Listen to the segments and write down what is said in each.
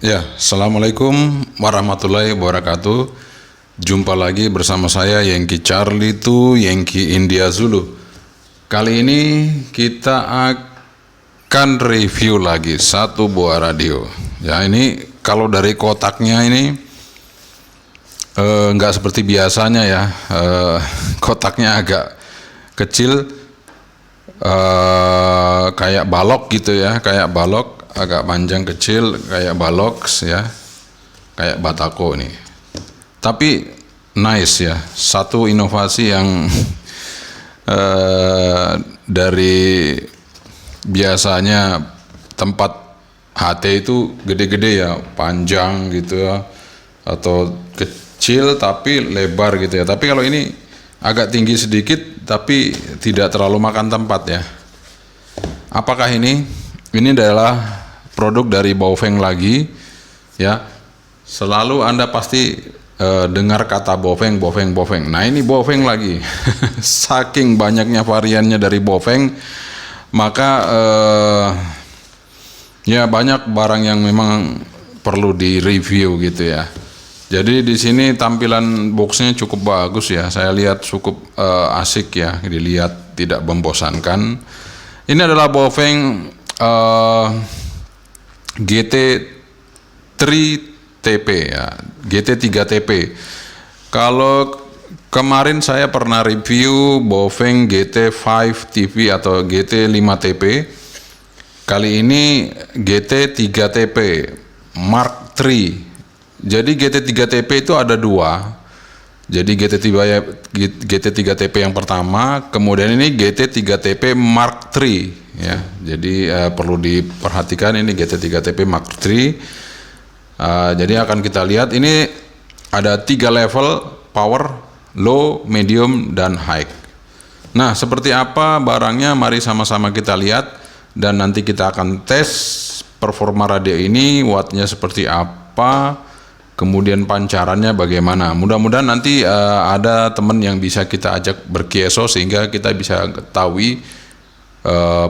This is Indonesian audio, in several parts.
Ya, Assalamualaikum warahmatullahi wabarakatuh. Jumpa lagi bersama saya Yankee Charlie to Yankee India Zulu. Kali ini kita akan review lagi satu buah radio. Ya, ini kalau dari kotaknya ini nggak seperti biasanya ya. Kotaknya agak kecil, kayak balok gitu ya, kayak balok. Agak panjang kecil kayak balok ya, kayak batako nih. Tapi nice ya, satu inovasi yang dari biasanya tempat HT itu gede-gede ya, panjang gitu ya, atau kecil tapi lebar gitu ya. Tapi kalau ini agak tinggi sedikit tapi tidak terlalu makan tempat ya. Apakah ini? Ini adalah produk dari Baofeng lagi ya. Selalu Anda pasti dengar kata Baofeng. Nah, ini Baofeng lagi. Saking banyaknya variannya dari Baofeng, maka ya banyak barang yang memang perlu di-review gitu ya. Jadi di sini tampilan boxnya cukup bagus ya. Saya lihat cukup asik ya, dilihat tidak membosankan. Ini adalah Baofeng GT3TP ya, GT3TP. Kalau kemarin saya pernah review Baofeng GT5 TV atau GT5TP. Kali ini GT3TP Mark III. Jadi GT3TP itu ada dua. Jadi GT3TP yang pertama, kemudian ini GT3TP Mark III ya. Jadi perlu diperhatikan, ini GT3TP Mark III. Jadi akan kita lihat ini ada 3 level power, low, medium, dan high. Nah, seperti apa barangnya? Mari sama-sama kita lihat dan nanti kita akan tes performa radio ini, wattnya seperti apa, kemudian pancarannya bagaimana. Mudah-mudahan nanti ada teman yang bisa kita ajak berkieso sehingga kita bisa ketahui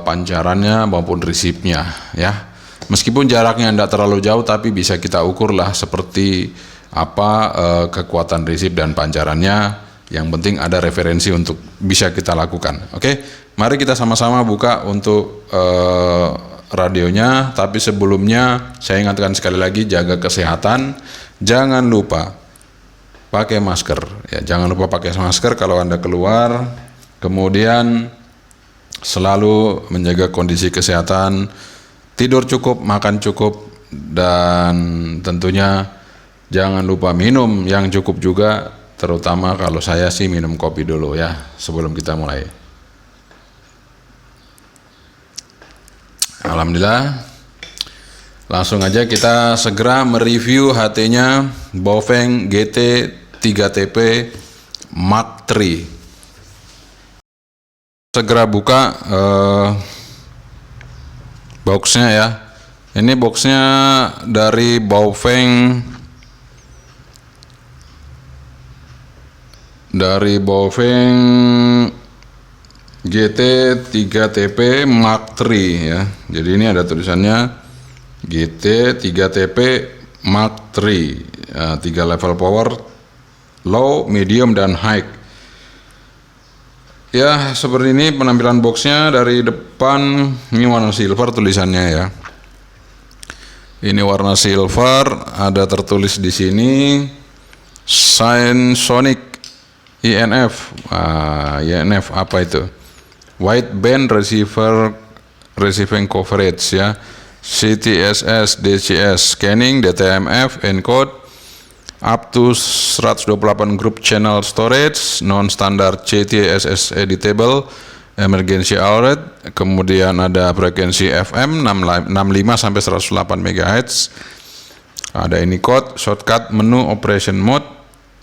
pancarannya maupun resipnya ya. Meskipun jaraknya tidak terlalu jauh, tapi bisa kita ukur lah seperti apa kekuatan resip dan pancarannya. Yang penting ada referensi untuk bisa kita lakukan. Oke, mari kita sama-sama buka untuk radionya. Tapi sebelumnya saya ingatkan sekali lagi, jaga kesehatan. Jangan lupa pakai masker ya, jangan lupa pakai masker kalau Anda keluar. Kemudian selalu menjaga kondisi kesehatan, tidur cukup, makan cukup, dan tentunya jangan lupa minum yang cukup juga, terutama kalau saya sih minum kopi dulu ya sebelum kita mulai. Alhamdulillah. Langsung aja kita segera mereview HT-nya Baofeng GT3TP Mark III. Segera buka boxnya ya. Ini boxnya dari Baofeng, GT3TP Mark III ya. Jadi ini ada tulisannya GT3TP Mark III, 3 level power, low, medium, dan high. Ya, seperti ini penampilan boxnya. Dari depan ini warna silver tulisannya ya. Ini warna silver, ada tertulis di sini Sonic INF. INF apa itu? Wideband Receiving Coverage ya. CTSS, DCS, scanning, DTMF, encode, up to 128 group channel storage, non-standard CTSS editable, emergency alert, kemudian ada frekuensi FM 65 sampai 108 MHz. Ada ini code, shortcut menu operation mode.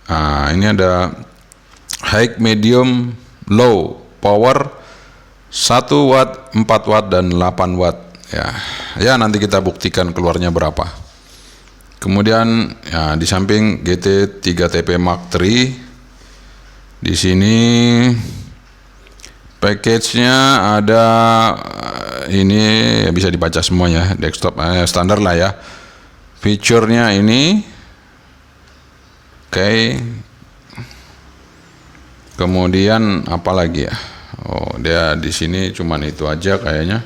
Nah, ini ada high, medium, low, power 1 watt, 4 watt, dan 8 watt. Ya nanti kita buktikan keluarnya berapa. Kemudian ya di samping GT3TP Mark III, di sini package-nya ada ini ya, bisa dibaca semuanya, desktop standar lah ya. Feature-nya ini, oke. Kemudian apa lagi ya? Oh, dia di sini cuman itu aja kayaknya.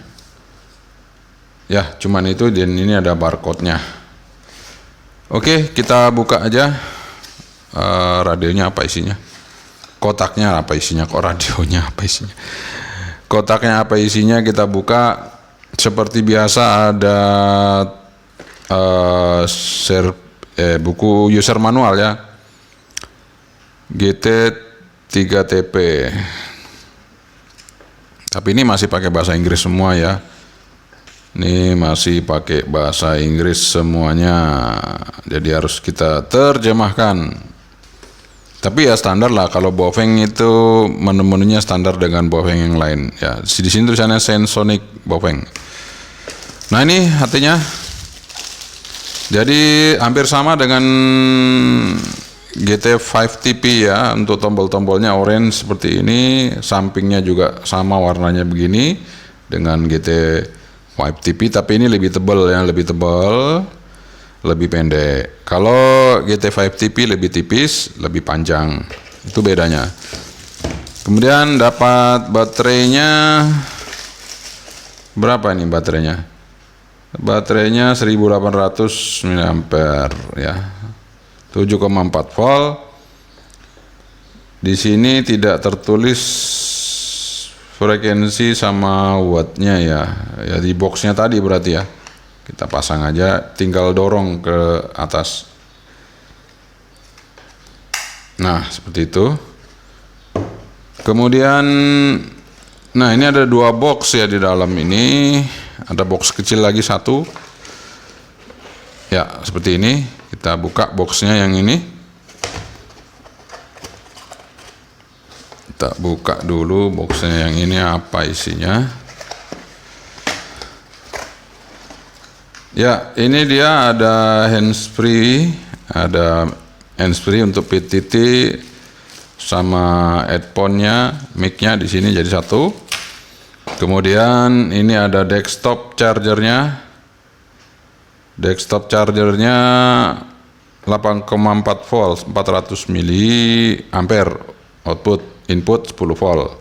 Ya, cuman itu, dan ini ada barcode-nya. Oke, kita buka aja. Radionya apa isinya? Kotaknya apa isinya? Kok radionya apa isinya? Kotaknya apa isinya? Kita buka. Seperti biasa ada buku user manual ya. GT3TP. Tapi ini masih pakai bahasa Inggris semua ya. Ini masih pakai bahasa Inggris semuanya. Jadi harus kita terjemahkan. Tapi ya standar lah, kalau Baofeng itu menu-menunya standar dengan Baofeng yang lain. Ya, di sini tulisannya Sensonic Baofeng. Nah, ini HT-nya. Jadi hampir sama dengan GT5TP ya, untuk tombol-tombolnya orange seperti ini, sampingnya juga sama warnanya begini dengan GT5TP, tapi ini lebih tebal ya, lebih tebal, lebih pendek. Kalau GT5TP lebih tipis, lebih panjang, itu bedanya. Kemudian dapat baterainya, berapa ini baterainya? Baterainya 1800 mAh ya. 7,4 volt. Di sini tidak tertulis frekuensi sama wattnya ya. Ya di boxnya tadi berarti ya. Kita pasang aja, tinggal dorong ke atas. Nah, seperti itu. Kemudian, nah ini ada 2 box ya di dalam ini. Ada box kecil lagi satu. Ya, seperti ini. Kita buka boxnya yang ini. Kita buka dulu boxnya yang ini, apa isinya. Ya, ini dia ada handsfree, untuk PTT sama headphone-nya, mic-nya di sini jadi satu. Kemudian ini ada desktop chargernya. Desktop chargernya 8,4 volt, 400 mAh output, input 10 volt.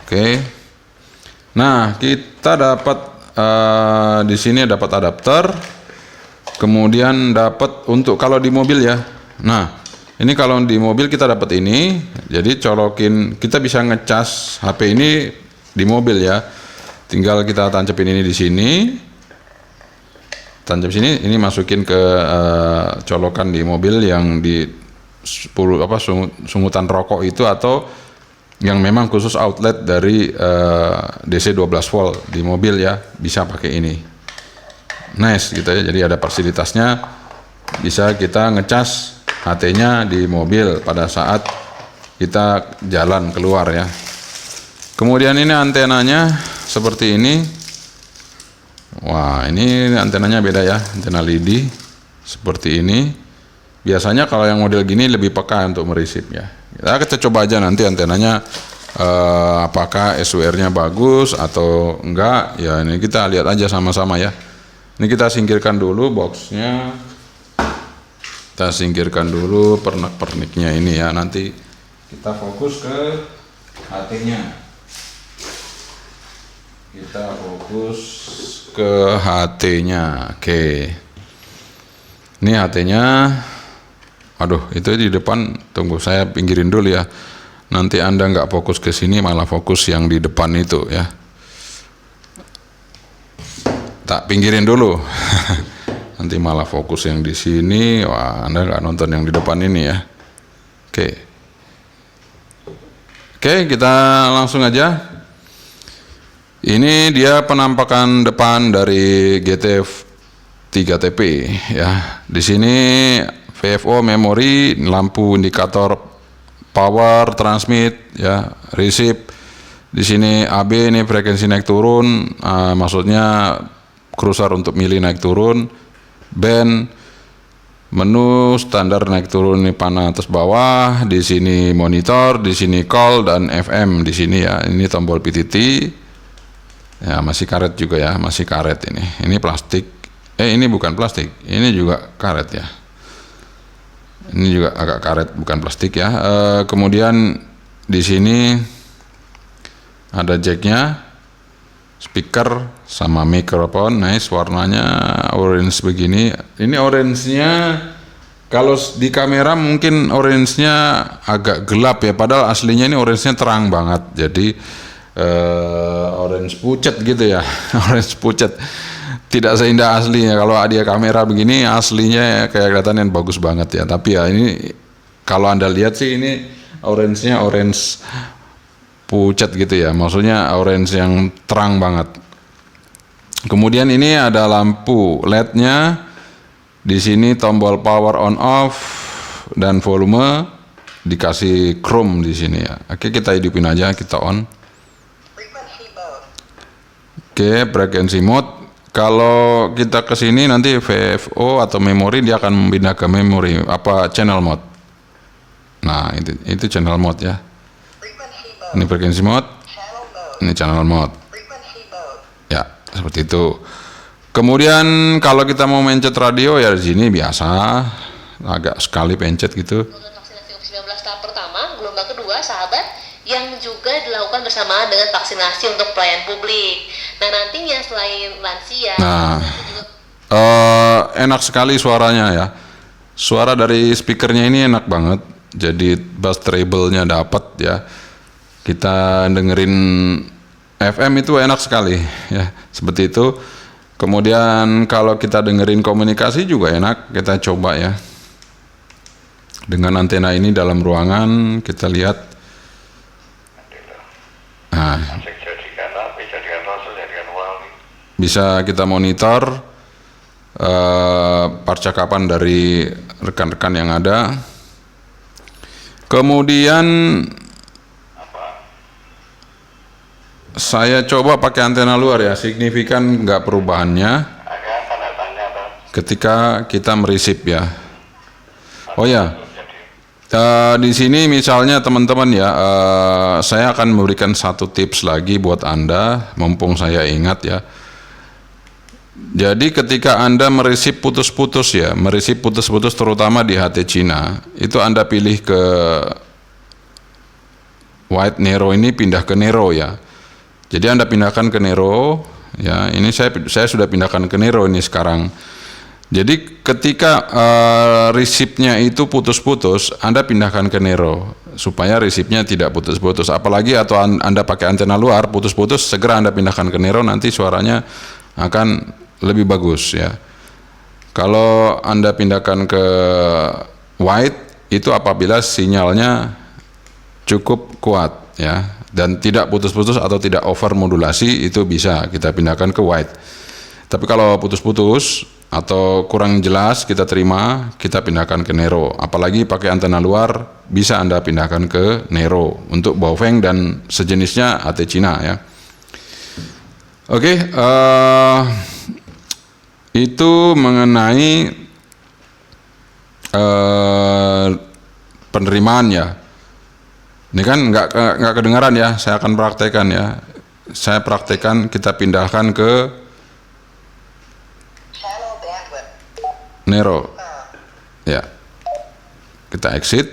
Oke. Nah, kita dapat di sini dapat adapter. Kemudian dapat untuk kalau di mobil ya. Nah, ini kalau di mobil kita dapat ini. Jadi colokin, kita bisa ngecas HP ini di mobil ya. Tinggal kita tancapin ini di sini. Tancap sini, ini masukin ke colokan di mobil yang di sungutan rokok itu, atau yang memang khusus outlet dari DC 12 volt di mobil ya, bisa pakai ini. Nice gitu ya. Jadi ada fasilitasnya, bisa kita ngecas HT-nya di mobil pada saat kita jalan keluar ya. Kemudian ini antenanya seperti ini. Wah, ini antenanya beda ya, antena LED seperti ini. Biasanya kalau yang model gini lebih peka untuk meresip ya. Kita coba aja nanti antenanya apakah SUR-nya bagus atau enggak. Ya, ini kita lihat aja sama-sama ya. Ini kita singkirkan dulu boxnya. Kita singkirkan dulu pernak-perniknya ini ya. Nanti kita fokus ke HT-nya. Kita fokus ke HT-nya. Oke. Ini HT-nya. Aduh, itu di depan. Tunggu, saya pinggirin dulu ya. Nanti Anda nggak fokus ke sini, malah fokus yang di depan itu ya. Tak pinggirin dulu. Nanti malah fokus yang di sini. Wah, Anda nggak nonton yang di depan ini ya. Oke. Oke, kita langsung aja. Ini dia penampakan depan dari GT3TP ya. Di sini VFO memori, lampu indikator power, transmit ya, receive. Di sini AB, ini frekuensi naik turun, maksudnya cruiser untuk milih naik turun. Band, menu standar naik turun, ini panah atas bawah. Di sini monitor, di sini call dan FM di sini ya. Ini tombol PTT. Ya, masih karet juga ya, masih karet ini. Ini plastik. Ini bukan plastik, ini juga karet ya. Ini juga agak karet, bukan plastik ya. Kemudian di sini ada jacknya, speaker sama mikrofon. Nice, warnanya orange begini. Ini orange-nya kalau di kamera mungkin orange-nya agak gelap ya, padahal aslinya ini orange-nya terang banget. Jadi orange pucat gitu ya. Orange pucat, tidak seindah aslinya. Kalau dia kamera begini, aslinya kayak kelihatan bagus banget ya. Tapi ya ini kalau Anda lihat sih, ini orange-nya orange pucat gitu ya, maksudnya orange yang terang banget. Kemudian ini ada lampu LED-nya. Di sini tombol power on off dan volume dikasih chrome di sini ya. Oke, kita hidupin aja, kita on. Oke, frequency mode. Kalau kita ke sini nanti VFO atau memori, dia akan pindah ke memori channel mode. Nah, itu channel mode ya. Ini frequency mode. Ini channel mode. Ya, seperti itu. Kemudian kalau kita mau mencet radio ya di sini biasa, agak sekali pencet gitu. Vaksinasi COVID-19 tahap pertama, gelombang kedua, sahabat, yang juga dilakukan bersamaan dengan vaksinasi untuk pelayan publik. Nah, nantinya selain lansia, enak sekali suaranya ya. Suara dari speakernya ini enak banget. Jadi bass treble-nya dapat ya. Kita dengerin FM itu enak sekali ya, seperti itu. Kemudian kalau kita dengerin komunikasi juga enak. Kita coba ya. Dengan antena ini dalam ruangan, kita lihat. Nah, bisa kita monitor percakapan dari rekan-rekan yang ada. Kemudian saya coba pakai antena luar ya, signifikan nggak perubahannya ketika kita merisip ya. Oh ya, di sini misalnya teman-teman ya, saya akan memberikan satu tips lagi buat Anda, mumpung saya ingat ya. Jadi ketika Anda merisip putus-putus ya, merisip putus-putus terutama di HT Cina, itu Anda pilih ke White Nero ini, pindah ke Nero ya. Jadi Anda pindahkan ke Nero ya. Ini saya sudah pindahkan ke Nero ini sekarang. Jadi ketika resipnya itu putus-putus, Anda pindahkan ke Nero supaya resipnya tidak putus-putus. Apalagi atau Anda pakai antena luar putus-putus, segera Anda pindahkan ke Nero, nanti suaranya akan lebih bagus ya. Kalau Anda pindahkan ke White itu apabila sinyalnya cukup kuat ya, dan tidak putus-putus atau tidak over modulasi, itu bisa kita pindahkan ke White. Tapi kalau putus-putus atau kurang jelas kita terima, kita pindahkan ke Nero. Apalagi pakai antena luar, bisa Anda pindahkan ke Nero untuk Baofeng dan sejenisnya HT Cina ya. Oke, itu mengenai penerimaan ya. Ini kan nggak kedengaran ya, saya akan praktekkan ya. Saya praktekkan, kita pindahkan ke Nero ya. Kita exit,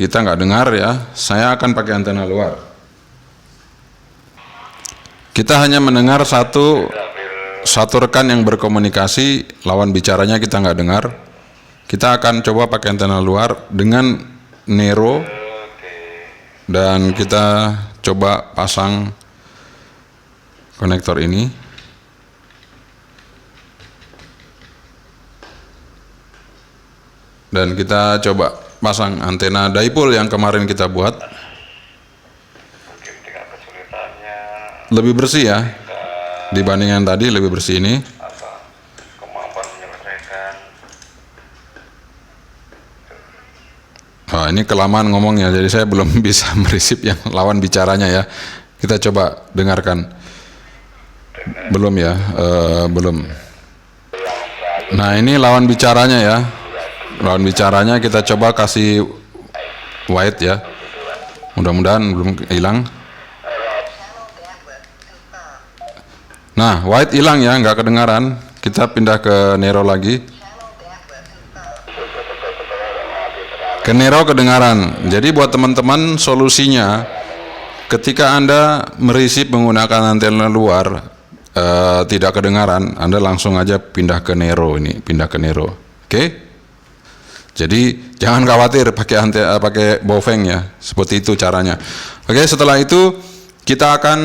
kita nggak dengar ya. Saya akan pakai antena luar. Kita hanya mendengar satu rekan yang berkomunikasi, lawan bicaranya kita nggak dengar. Kita akan coba pakai antena luar dengan Nero, dan kita coba pasang konektor ini. Dan kita coba pasang antena dipole yang kemarin kita buat. Lebih bersih ya, dibandingkan tadi lebih bersih ini. Nah, ini kelamaan ngomongnya, jadi saya belum bisa merisip yang lawan bicaranya ya. Kita coba dengarkan. Belum ya, belum. Nah, ini lawan bicaranya ya. Lawan bicaranya kita coba kasih White ya. Mudah-mudahan belum hilang. Nah, White hilang ya, nggak kedengaran. Kita pindah ke Nero lagi. Ke Nero kedengaran. Jadi buat teman-teman solusinya, ketika Anda mereceive menggunakan antena luar tidak kedengaran, Anda langsung aja pindah ke Nero ini, pindah ke Nero. Oke? Jadi jangan khawatir pakai Baofeng ya, seperti itu caranya. Oke, setelah itu kita akan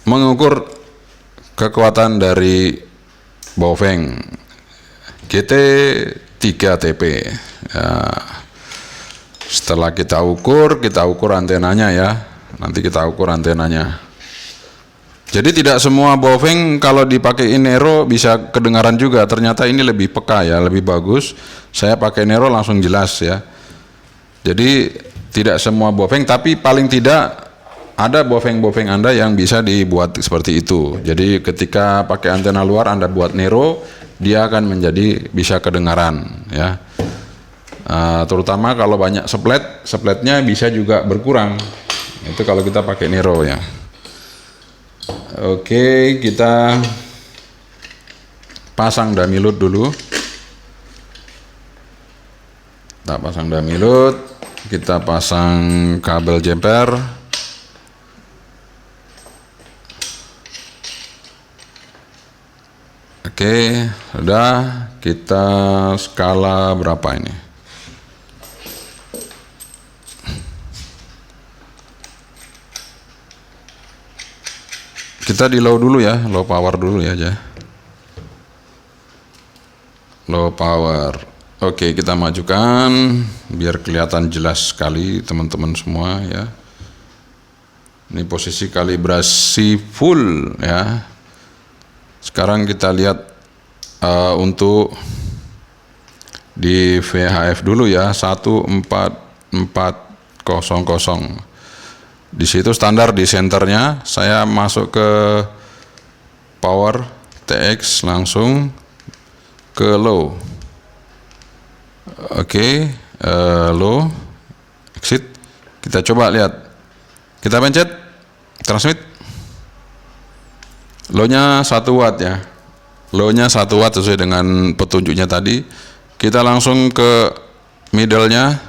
mengukur kekuatan dari Baofeng GT3TP. Ya, setelah kita ukur antenanya ya. Nanti kita ukur antenanya. Jadi tidak semua Baofeng kalau dipakai Nero bisa kedengaran juga. Ternyata ini lebih peka ya, lebih bagus. Saya pakai Nero langsung jelas ya. Jadi tidak semua Baofeng, tapi paling tidak ada Baofeng Anda yang bisa dibuat seperti itu. Jadi ketika pakai antena luar Anda buat Nero, dia akan menjadi bisa kedengaran ya. Terutama kalau banyak spletnya bisa juga berkurang. Itu kalau kita pakai Nero ya. Oke, kita pasang dummy load dulu. Kita pasang dummy load, kita pasang kabel jumper. Oke, sudah. Kita skala berapa ini? Kita di low dulu ya, low power dulu ya aja. Low power. Oke, kita majukan biar kelihatan jelas sekali teman-teman semua ya. Ini posisi kalibrasi full ya. Sekarang kita lihat untuk di VHF dulu ya, 14400. Di situ standar di senternya. Saya masuk ke power TX langsung ke low. Oke, low, exit. Kita coba lihat. Kita pencet transmit. Low-nya 1 watt ya. Low-nya 1 watt sesuai dengan petunjuknya tadi. Kita langsung ke middle-nya.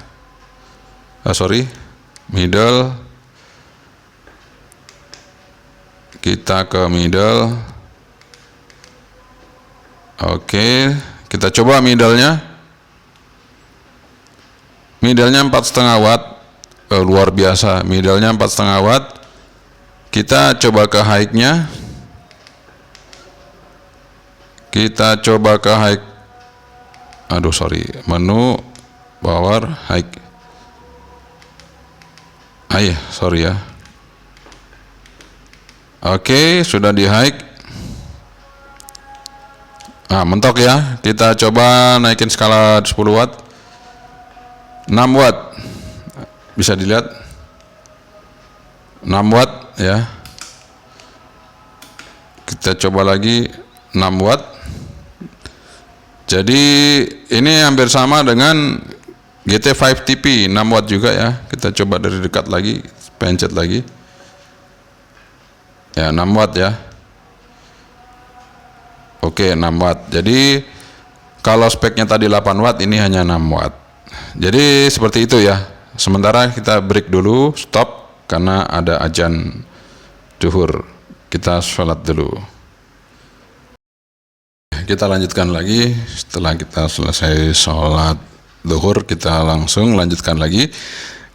Middle. Kita ke middle. Oke, kita coba middle-nya. Middle-nya 4,5 watt. Luar biasa, middle-nya 4,5 watt. Kita coba ke high-nya. Kita coba ke high. Menu power high. Ya. Oke, sudah di high. Mentok ya. Kita coba naikin skala 10 watt. 6 watt. Bisa dilihat. 6 watt ya. Kita coba lagi 6 watt. Jadi ini hampir sama dengan GT5TP 6 watt juga ya. Kita coba dari dekat lagi, pencet lagi. Ya, 6 watt ya. Oke, 6 watt. Jadi kalau speknya tadi 8 watt, ini hanya 6 watt. Jadi seperti itu ya. Sementara kita break dulu, stop karena ada azan zuhur. Kita sholat dulu. Kita lanjutkan lagi. Setelah kita selesai sholat zuhur, kita langsung lanjutkan lagi.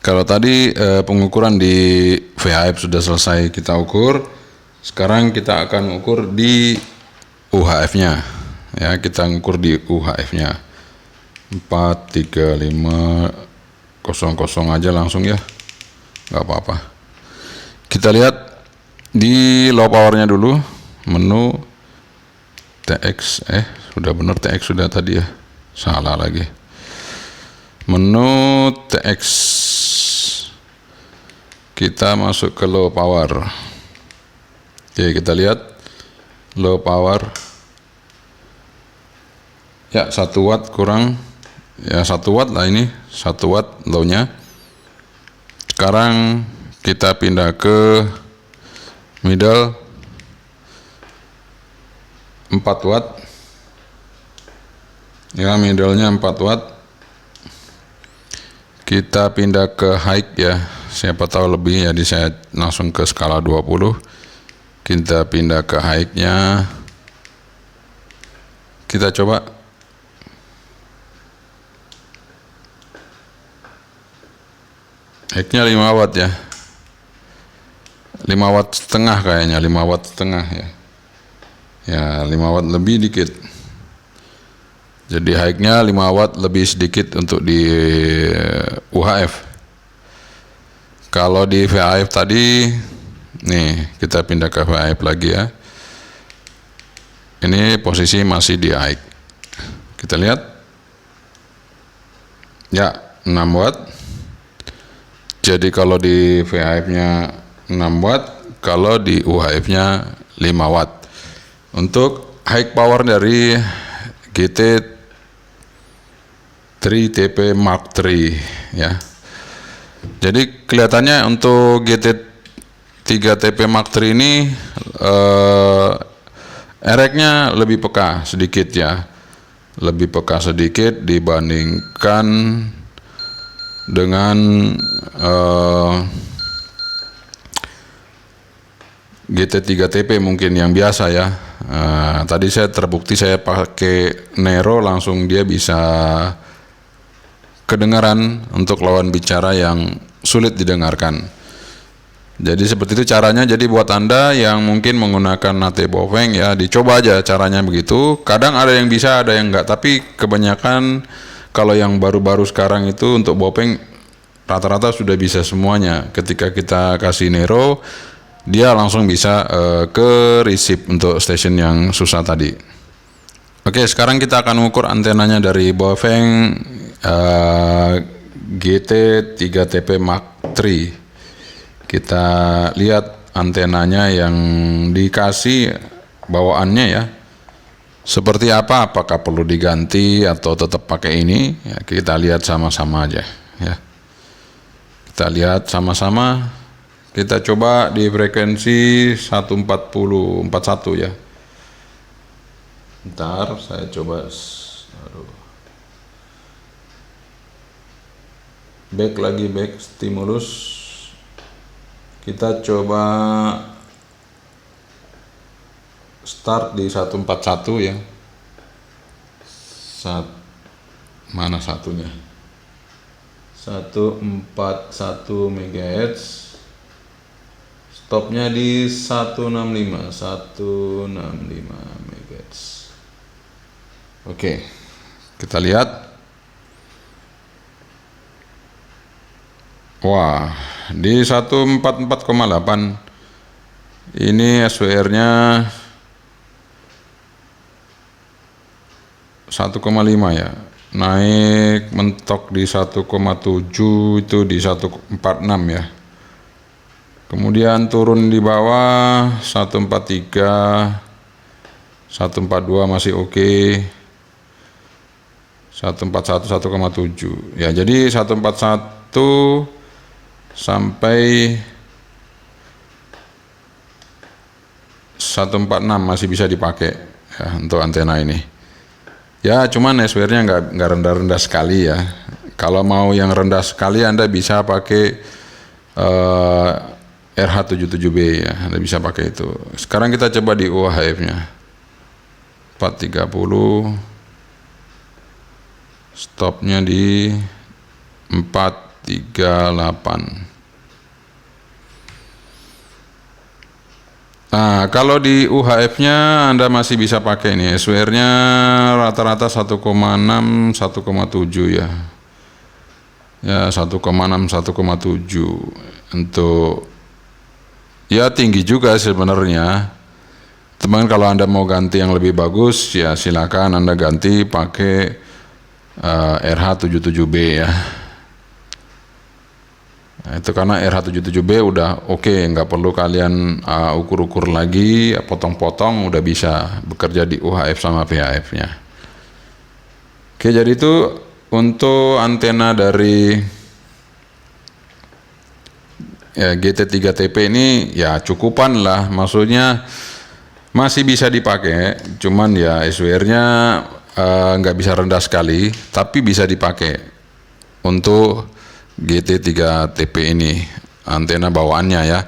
Kalau tadi pengukuran di VHF sudah selesai kita ukur. Sekarang kita akan ukur di UHF-nya. Ya, kita ukur di UHF-nya. 43500 aja langsung ya. Nggak apa-apa. Kita lihat di low powernya dulu. Menu TX. Sudah benar TX sudah tadi ya. Salah lagi. Menu TX. Kita masuk ke low power. Oke, kita lihat low power ya, 1 watt kurang ya, 1 watt lah ini, 1 watt low-nya. Sekarang kita pindah ke middle. 4 watt. Ya, middle-nya 4 watt. Kita pindah ke high ya. Siapa tahu lebih, jadi saya langsung ke skala 20. Kita pindah ke high-nya. Kita coba. High-nya 5 watt ya. 5 watt setengah kayaknya, 5 watt setengah ya. Ya, 5 watt lebih dikit. Jadi high-nya 5 watt lebih sedikit untuk di UHF. Kalau di VHF tadi, nih kita pindah ke VHF lagi ya. Ini posisi masih di high. Kita lihat. Ya, 6 watt. Jadi kalau di VHF-nya 6 watt, kalau di UHF-nya 5 watt. Untuk high power dari GT3TP Mark III ya. Jadi kelihatannya untuk GT3TP Mark III ini erek-nya lebih peka sedikit ya. Lebih peka sedikit dibandingkan dengan GT3TP mungkin yang biasa ya. Tadi saya terbukti saya pakai Nero, langsung dia bisa kedengaran untuk lawan bicara yang sulit didengarkan. Jadi seperti itu caranya. Jadi buat Anda yang mungkin menggunakan NAT Baofeng ya, dicoba aja caranya begitu. Kadang ada yang bisa, ada yang enggak, tapi kebanyakan kalau yang baru-baru sekarang itu untuk Baofeng rata-rata sudah bisa semuanya. Ketika kita kasih Nero, dia langsung bisa ke receive untuk station yang susah tadi. Oke, sekarang kita akan mengukur antenanya dari Baofeng GT3TP Mark III. Kita lihat antenanya yang dikasih bawaannya ya. Seperti apa? Apakah perlu diganti atau tetap pakai ini? Ya, kita lihat sama-sama aja ya. Kita lihat sama-sama. Kita coba di frekuensi 14041 ya. Bentar, saya coba. Back lagi, back stimulus. Kita coba start di 141 ya. Mana satunya? 141 MHz. Stopnya di 165 MHz. Oke, kita lihat. Wah, di 144,8 ini SWR-nya 1,5 ya. Naik mentok di 1,7, itu di 146 ya. Kemudian turun di bawah 143, 142 masih oke. 141 1,7. Ya, jadi 141 sampai 146 masih bisa dipakai ya untuk antena ini. Ya, cuman SWR-nya nggak rendah-rendah sekali ya. Kalau mau yang rendah sekali, Anda bisa pakai RH77B ya, Anda bisa pakai itu. Sekarang kita coba di UHF-nya 430, stopnya di 438. Nah, kalau di UHF-nya Anda masih bisa pakai ini. SWR-nya rata-rata 1,6, 1,7 ya. Ya, 1,6, 1,7 untuk ya tinggi juga sebenarnya. Teman, kalau Anda mau ganti yang lebih bagus ya silakan Anda ganti pakai RH77B ya. Nah, itu karena RH77B udah oke, nggak perlu kalian ukur-ukur lagi, potong-potong, udah bisa bekerja di UHF sama VHF-nya. Oke, jadi itu untuk antena dari ya, GT3TP ini ya cukupan lah, maksudnya Masih bisa dipakai, cuman ya SWR-nya nggak bisa rendah sekali, tapi bisa dipakai untuk GT3TP ini, antena bawaannya ya.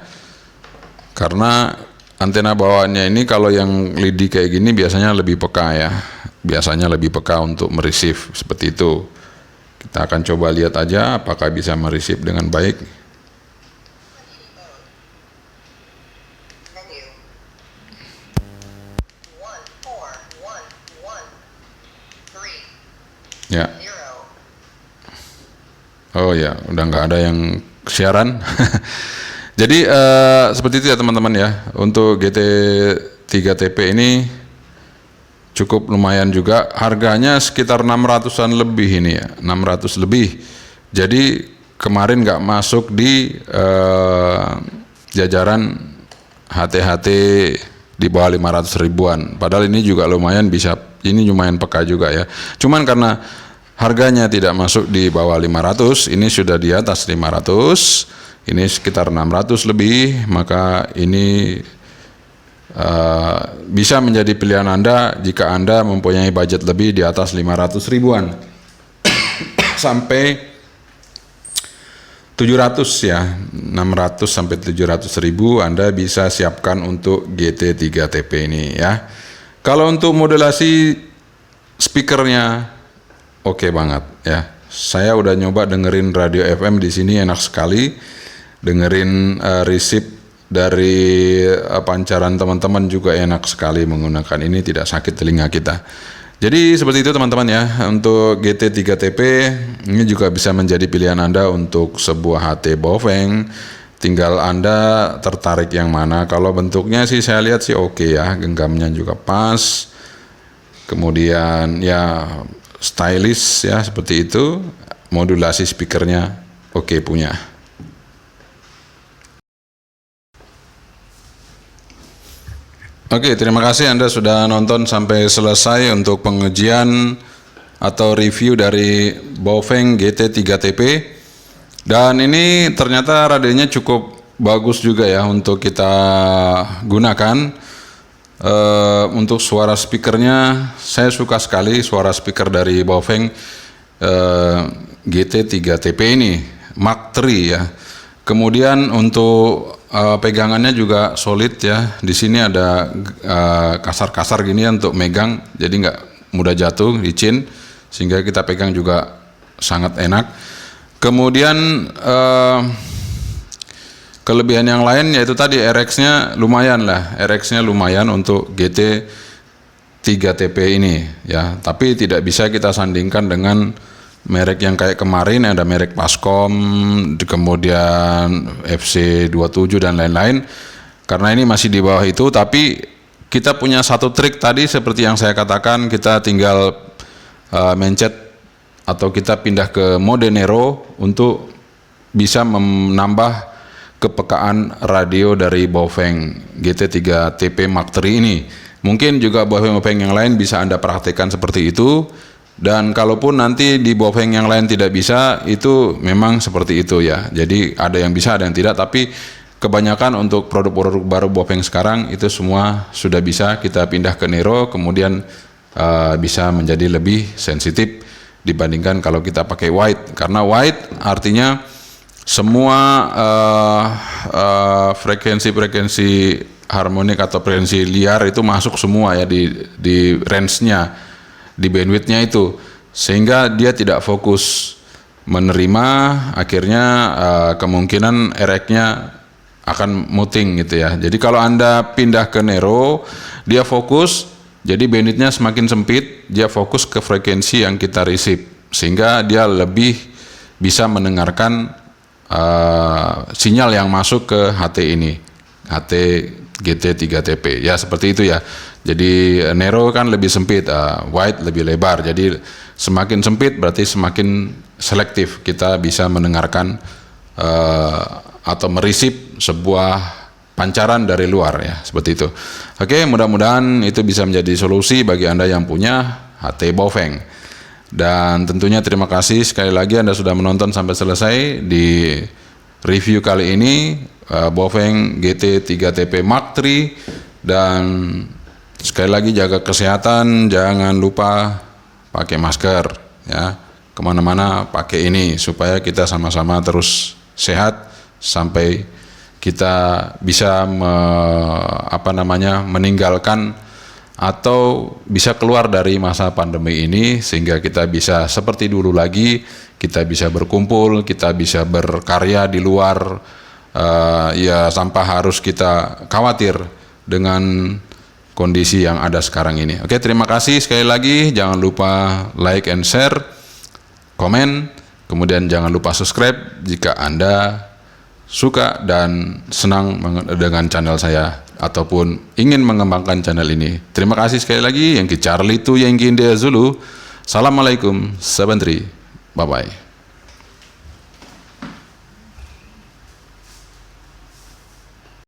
Karena antena bawaannya ini kalau yang lidi kayak gini biasanya lebih peka ya, biasanya lebih peka untuk mereceive seperti itu. Kita akan coba lihat aja apakah bisa mereceive dengan baik. Ya. Oh ya, udah nggak ada yang siaran. Jadi seperti itu ya teman-teman ya. Untuk GT3TP ini cukup lumayan juga. Harganya sekitar 600-an lebih ini ya, 600 lebih. Jadi kemarin nggak masuk di jajaran HT-HT di bawah 500 ribuan. Padahal ini juga lumayan bisa, ini lumayan peka juga ya. Cuman karena harganya tidak masuk di bawah 500, ini sudah di atas 500, ini sekitar 600 lebih, maka ini bisa menjadi pilihan Anda jika Anda mempunyai budget lebih di atas 500 ribuan sampai 700 ya, 600 sampai 700 ribu Anda bisa siapkan untuk GT3TP ini ya. Kalau untuk modulasi speakernya oke banget ya. Saya udah nyoba dengerin radio FM di sini, enak sekali. Dengerin receipt dari pancaran teman-teman juga enak sekali menggunakan ini, tidak sakit telinga kita. Jadi seperti itu teman-teman ya, untuk GT3TP ini juga bisa menjadi pilihan Anda untuk sebuah HT Baofeng. Tinggal Anda tertarik yang mana. Kalau bentuknya sih saya lihat sih oke ya, genggamnya juga pas. Kemudian ya stylish ya seperti itu. Modulasi speakernya oke punya. Oke, terima kasih Anda sudah nonton sampai selesai untuk pengujian atau review dari Baofeng GT3TP. Dan ini ternyata radionya cukup bagus juga ya untuk kita gunakan. Untuk suara speakernya saya suka sekali suara speaker dari Baofeng GT3TP ini Mark III ya. Kemudian untuk pegangannya juga solid ya. Di sini ada kasar-kasar gini ya untuk megang, jadi nggak mudah jatuh, licin, sehingga kita pegang juga sangat enak. Kemudian kelebihan yang lain yaitu tadi RX-nya lumayan lah, RX-nya lumayan untuk GT3TP ini ya. Tapi tidak bisa kita sandingkan dengan merek yang kayak kemarin, ada merek Pascom, kemudian FC27 dan lain-lain. Karena ini masih di bawah itu, tapi kita punya satu trik tadi seperti yang saya katakan, kita tinggal mencet atau kita pindah ke mode Nero untuk bisa menambah kepekaan radio dari Baofeng GT3TP Mark III ini. Mungkin juga Baofeng yang lain bisa Anda praktekkan seperti itu. Dan kalaupun nanti di Baofeng yang lain tidak bisa, itu memang seperti itu ya. Jadi ada yang bisa, ada yang tidak, tapi kebanyakan untuk produk-produk baru Baofeng sekarang itu semua sudah bisa kita pindah ke Nero, kemudian bisa menjadi lebih sensitif dibandingkan kalau kita pakai wide. Karena wide artinya semua frekuensi-frekuensi harmonik atau frekuensi liar itu masuk semua ya di range-nya, di bandwidth-nya itu, sehingga dia tidak fokus menerima, akhirnya kemungkinan RX-nya akan muting gitu ya. Jadi kalau Anda pindah ke Nero, dia fokus, jadi bandwidth-nya semakin sempit, dia fokus ke frekuensi yang kita receive, sehingga dia lebih bisa mendengarkan sinyal yang masuk ke HT ini, HT GT3TP ya, seperti itu ya. Jadi Nero kan lebih sempit, wide lebih lebar. Jadi semakin sempit berarti semakin selektif kita bisa mendengarkan atau merisip sebuah pancaran dari luar ya, seperti itu. Oke, mudah-mudahan itu bisa menjadi solusi bagi Anda yang punya HT Baofeng. Dan tentunya terima kasih sekali lagi Anda sudah menonton sampai selesai di review kali ini Baofeng GT3TP Mark III. Dan Sekali lagi jaga kesehatan, jangan lupa pakai masker ya. Kemana-mana pakai ini supaya kita sama-sama terus sehat sampai kita bisa meninggalkan atau bisa keluar dari masa pandemi ini sehingga kita bisa seperti dulu lagi, kita bisa berkumpul, kita bisa berkarya di luar. Ya tanpa harus kita khawatir dengan kondisi yang ada sekarang ini. Oke, terima kasih sekali lagi. Jangan lupa like and share, komen, kemudian jangan lupa subscribe jika Anda suka dan senang dengan channel saya ataupun ingin mengembangkan channel ini. Terima kasih sekali lagi. Yang Charlie itu yang India Zulu. Assalamualaikum, Sabantri. Bye-bye.